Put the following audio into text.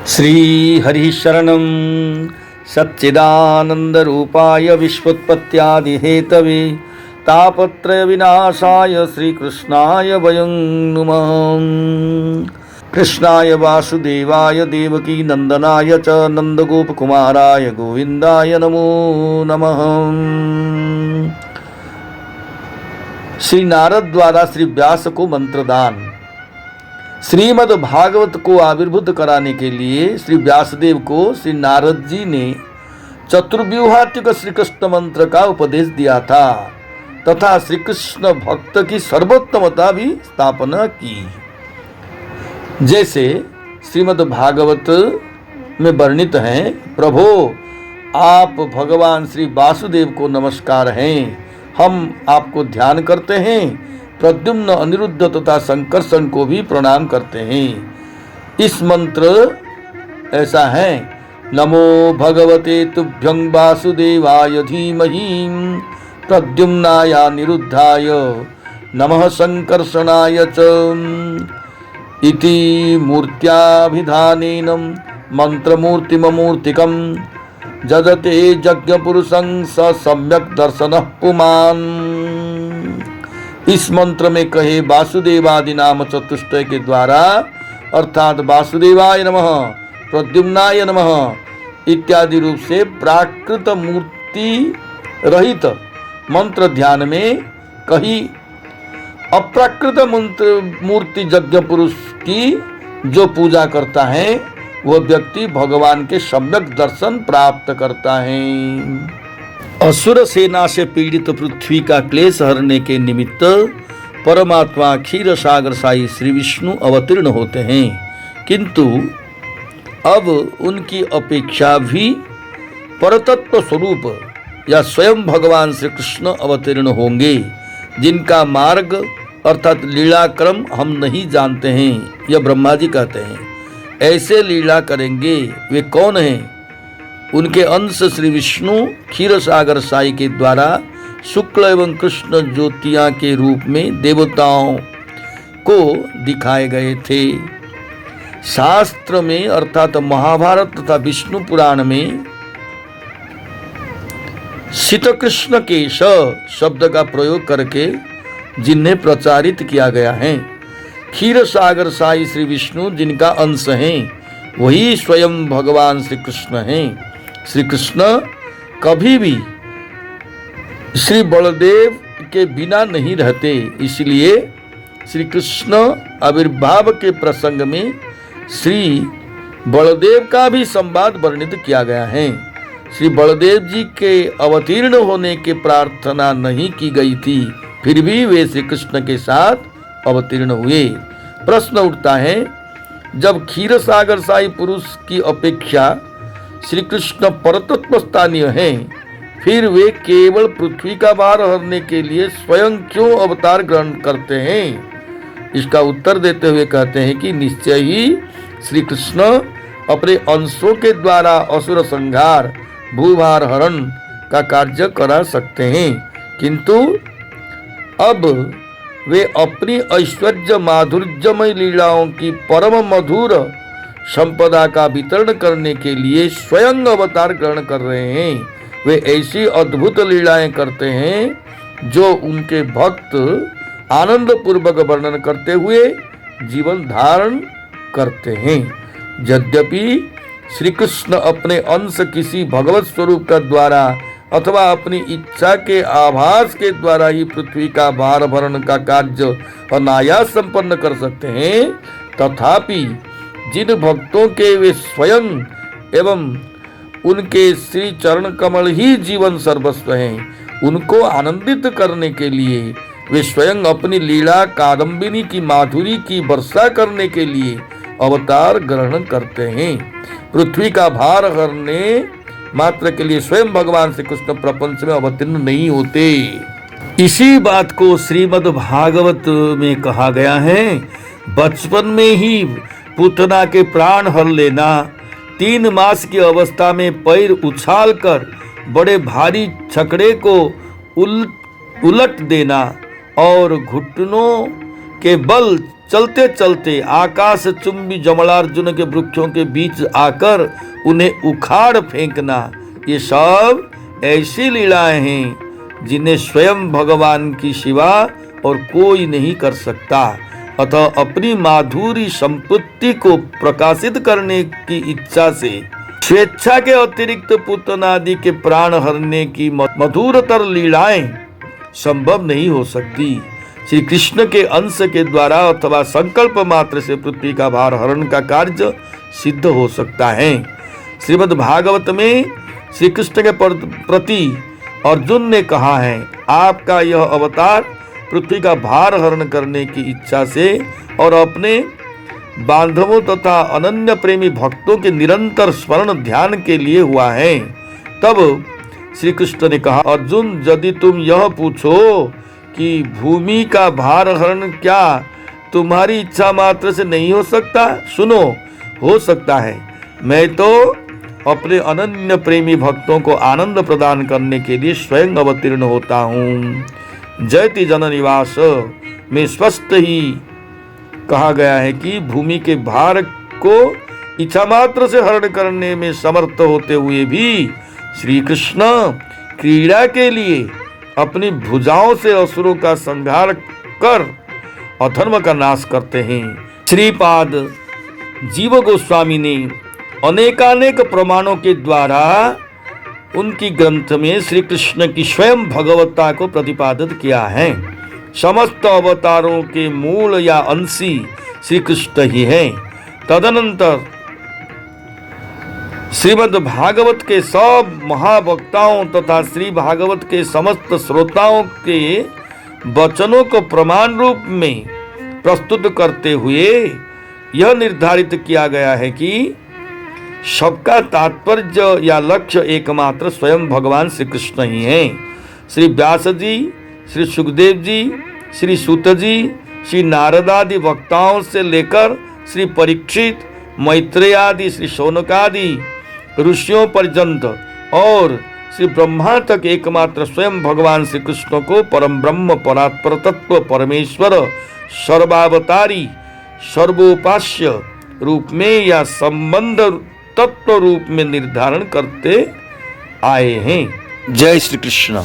श्री हरि शरणं सच्चिदानंद रूपाय विश्वोत्पत्त्यादि हेतवे तापत्रय विनाशाय श्रीकृष्णाय वयं नुमः। कृष्णाय वासुदेवाय देवकी नंदनाय च नंदगोपकुमाराय गोविंदाय नमो नमः। श्री नारद द्वारा श्री व्यास को मंत्रदान। श्रीमद् भागवत को आविर्भूत कराने के लिए श्री व्यासदेव को श्री नारद जी ने चतुर्व्यूहात्मक श्री कृष्ण मंत्र का उपदेश दिया था तथा श्री कृष्ण भक्त की सर्वोत्तमता भी स्थापना की। जैसे श्रीमद् भागवत में वर्णित हैं, प्रभो आप भगवान श्री वासुदेव को नमस्कार हैं, हम आपको ध्यान करते हैं। प्रद्युम्न, अनिरुद्ध तथा संकर्षण को भी प्रणाम करते हैं। इस मंत्र ऐसा है, नमो भगवते तुभ्यं वासुदेवाय धीमहि प्रद्युम्नाय अनिरुद्धाय नमः संकर्षणाय च इति मूर्त्याभिधानेन मंत्रमूर्तिममूर्तिकं जदते यज्ञपुरुषं स सम्यक् दर्शनः पुमान्। इस मंत्र में कहे वासुदेवादि नाम चतुष्टय के द्वारा अर्थात वासुदेवाय नमः, प्रद्युम्नाय नमः इत्यादि रूप से प्राकृत मूर्ति रहित मंत्र ध्यान में कही अप्राकृत मूर्ति यज्ञ पुरुष की जो पूजा करता है वह व्यक्ति भगवान के सम्यक दर्शन प्राप्त करता है। असुर सेना से पीड़ित पृथ्वी का क्लेश हरने के निमित्त परमात्मा क्षीर सागर साई श्री विष्णु अवतीर्ण होते हैं, किंतु अब उनकी अपेक्षा भी परतत्व स्वरूप या स्वयं भगवान श्री कृष्ण अवतीर्ण होंगे, जिनका मार्ग अर्थात लीला क्रम हम नहीं जानते हैं, यह ब्रह्मा जी कहते हैं। ऐसे लीला करेंगे वे कौन हैं? उनके अंश श्री विष्णु क्षीर सागर साई के द्वारा शुक्ल एवं कृष्ण ज्योतियां के रूप में देवताओं को दिखाए गए थे। शास्त्र में अर्थात महाभारत तथा विष्णु पुराण में शीतकृष्ण केश शब्द का प्रयोग करके जिन्हें प्रचारित किया गया है, क्षीर सागर साई श्री विष्णु जिनका अंश हैं वही स्वयं भगवान श्री कृष्ण हैं। श्री कृष्ण कभी भी श्री बलदेव के बिना नहीं रहते, इसलिए श्री कृष्ण आविर्भाव के प्रसंग में श्री बलदेव का भी संवाद वर्णित किया गया है। श्री बलदेव जी के अवतीर्ण होने की प्रार्थना नहीं की गई थी, फिर भी वे श्री कृष्ण के साथ अवतीर्ण हुए। प्रश्न उठता है, जब क्षीर सागर साई पुरुष की अपेक्षा श्री कृष्ण परतत्व स्थानीय हैं, फिर वे केवल पृथ्वी का भार हरने के लिए स्वयं क्यों अवतार ग्रहण करते हैं? इसका उत्तर देते हुए कहते हैं कि निश्चय ही श्री कृष्ण अपने अंशों के द्वारा असुर संहार, भूभार हरण का कार्य करा सकते हैं, किंतु अब वे अपनी ऐश्वर्य माधुर्यमय लीलाओं की परम मधुर संपदा का वितरण करने के लिए स्वयं अवतार ग्रहण कर रहे हैं। वे ऐसी अद्भुत लीलाएं करते हैं जो उनके भक्त आनंद पूर्वक वर्णन करते हुए जीवन धारण करते हैं। यद्यपि श्री कृष्ण अपने अंश किसी भगवत स्वरूप का द्वारा अथवा अपनी इच्छा के आभास के द्वारा ही पृथ्वी का भार भरण का कार्य अनायास संपन्न कर सकते हैं, तथापि जिन भक्तों के वे स्वयं एवं उनके श्री चरण कमल ही जीवन सर्वस्व हैं, उनको आनंदित करने के लिए वे स्वयं अपनी लीला कादम्बिनी की माधुरी की वर्षा करने के लिए अवतार ग्रहण करते हैं। पृथ्वी का भार हरने मात्र के लिए स्वयं भगवान श्री कृष्ण प्रपंच में अवतीर्ण नहीं होते। इसी बात को श्रीमद् भागवत में कहा गया है, बचपन में ही पूतना के प्राण हर लेना, 3 मास की अवस्था में पैर उछालकर बड़े भारी छकड़े को उलट देना और घुटनों के बल चलते चलते आकाश चुंबी जमलार्जुन के वृक्षों के बीच आकर उन्हें उखाड़ फेंकना, ये सब ऐसी लीलाएं हैं जिन्हें स्वयं भगवान की सिवा और कोई नहीं कर सकता। अतः अपनी माधुरी संपत्ति को प्रकाशित करने की इच्छा से स्वेच्छा के अतिरिक्त पुतनादि के प्राण हरने की मधुरतर लीलाएं संभव नहीं हो सकती। श्री कृष्ण के अंश के द्वारा अथवा संकल्प मात्र से पृथ्वी का भार हरण का कार्य सिद्ध हो सकता है। श्रीमद् भागवत में श्री कृष्ण के प्रति अर्जुन ने कहा है, आपका यह अवतार पृथ्वी का भार हरण करने की इच्छा से और अपने बांधवों तथा अनन्य प्रेमी भक्तों के निरंतर स्मरण ध्यान के लिए हुआ है। तब श्री कृष्ण ने कहा, अर्जुन यदि तुम यह पूछो कि भूमि का भार हरण क्या तुम्हारी इच्छा मात्र से नहीं हो सकता, सुनो, हो सकता है। मैं तो अपने अनन्य प्रेमी भक्तों को आनंद प्रदान करने के लिए स्वयं अवतीर्ण होता हूँ। जयति जन निवास में स्पष्ट ही कहा गया है कि भूमि के भार को इच्छा मात्र से हरण करने में समर्थ होते हुए भी श्री कृष्ण क्रीड़ा के लिए अपनी भुजाओं से असुरों का संहार कर अधर्म का नाश करते हैं। श्रीपाद जीव गोस्वामी ने अनेकानेक प्रमाणों के द्वारा उनकी ग्रंथ में श्री कृष्ण की स्वयं भगवत्ता को प्रतिपादित किया है। समस्त अवतारों के मूल या अंशी श्री कृष्ण ही हैं। तदनंतर श्रीमद् भागवत के सब महावक्ताओं तथा श्री भागवत के समस्त श्रोताओं के वचनों को प्रमाण रूप में प्रस्तुत करते हुए यह निर्धारित किया गया है कि सबका तात्पर्य या लक्ष्य एकमात्र स्वयं भगवान श्री कृष्ण ही हैं। श्री व्यास जी, श्री सुखदेव जी, श्री सूत जी, श्री नारद आदि वक्ताओं से लेकर श्री परीक्षित, मैत्रेय आदि, श्री शौनकादि ऋषियों पर्यंत और श्री ब्रह्मा तक एकमात्र स्वयं भगवान श्री कृष्ण को परम ब्रह्म, परात्पर तत्व, परमेश्वर, सर्वावतारी, सर्वोपास्य रूप में या संबंध तत्व रूप में निर्धारण करते आए हैं। जय श्री कृष्ण।